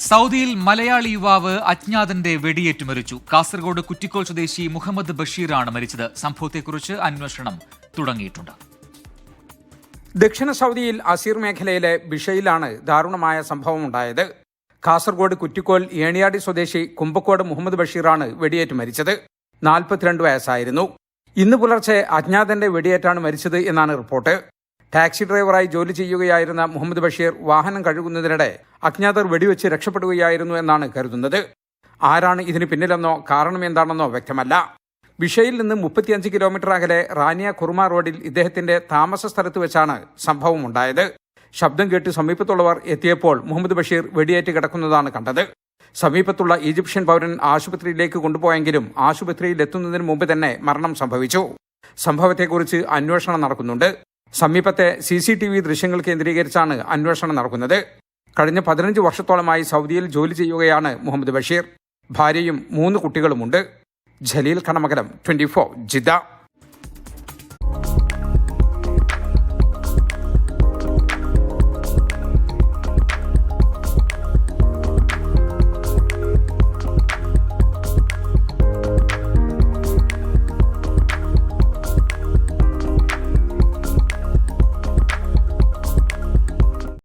സൗദിയിൽ മലയാളി യുവാവ് അജ്ഞാതന്റെ വെടിയേറ്റ് മരിച്ചു. കാസർഗോഡ് കുറ്റിക്കോൽ സ്വദേശി മുഹമ്മദ് ബഷീറാണ് മരിച്ചത്. സംഭവത്തെക്കുറിച്ച് അന്വേഷണം തുടങ്ങിയിട്ടുണ്ട്. ദക്ഷിണ സൗദിയിൽ അസീർ മേഖലയിലെ ബിഷയിലാണ് ദാരുണമായ സംഭവമുണ്ടായത്. കാസർഗോഡ് കുറ്റിക്കോൽ ഏണിയാടി സ്വദേശി കുമ്പക്കോട് മുഹമ്മദ് ബഷീറാണ് വെടിയേറ്റ് മരിച്ചത്. 42 വയസ്സായിരുന്നു. ഇന്ന് പുലർച്ചെ അജ്ഞാതന്റെ വെടിയേറ്റാണ് മരിച്ചത് എന്നാണ് റിപ്പോർട്ട്. ടാക്സി ഡ്രൈവറായി ജോലി ചെയ്യുകയായിരുന്ന മുഹമ്മദ് ബഷീർ വാഹനം കഴുകുന്നതിനിടെ അജ്ഞാതർ വെടിവെച്ച് രക്ഷപ്പെടുകയായിരുന്നു എന്നാണ് കരുതുന്നത്. ആരാണ് ഇതിന് പിന്നിലെന്നോ കാരണം എന്താണെന്നോ വ്യക്തമല്ല. ബിഷയിൽ നിന്ന് 35 കിലോമീറ്റർ അകലെ റാനിയ കുർമ റോഡിൽ ഇദ്ദേഹത്തിന്റെ താമസ സ്ഥലത്ത് വെച്ചാണ് സംഭവമുണ്ടായത്. ശബ്ദം കേട്ട് സമീപത്തുള്ളവർ എത്തിയപ്പോൾ മുഹമ്മദ് ബഷീർ വെടിയേറ്റ് കിടക്കുന്നതാണ് കണ്ടത്. സമീപത്തുള്ള ഈജിപ്ഷ്യൻ പൗരൻ ആശുപത്രിയിലേക്ക് കൊണ്ടുപോയെങ്കിലും ആശുപത്രിയിൽ എത്തുന്നതിന് മുമ്പ് തന്നെ മരണം സംഭവിച്ചു. സംഭവത്തെക്കുറിച്ച് അന്വേഷണം നടക്കുന്നുണ്ട്. സമീപത്തെ CCTV ദൃശ്യങ്ങൾ കേന്ദ്രീകരിച്ചാണ് അന്വേഷണം നടക്കുന്നത്. കഴിഞ്ഞ 15 വർഷത്തോളമായി സൗദിയിൽ ജോലി ചെയ്യുകയാണ് മുഹമ്മദ് ബഷീർ. ഭാര്യയും 3 കുട്ടികളുമുണ്ട്. ജലീൽ കണമകലം, 24 ജിദ്ദ.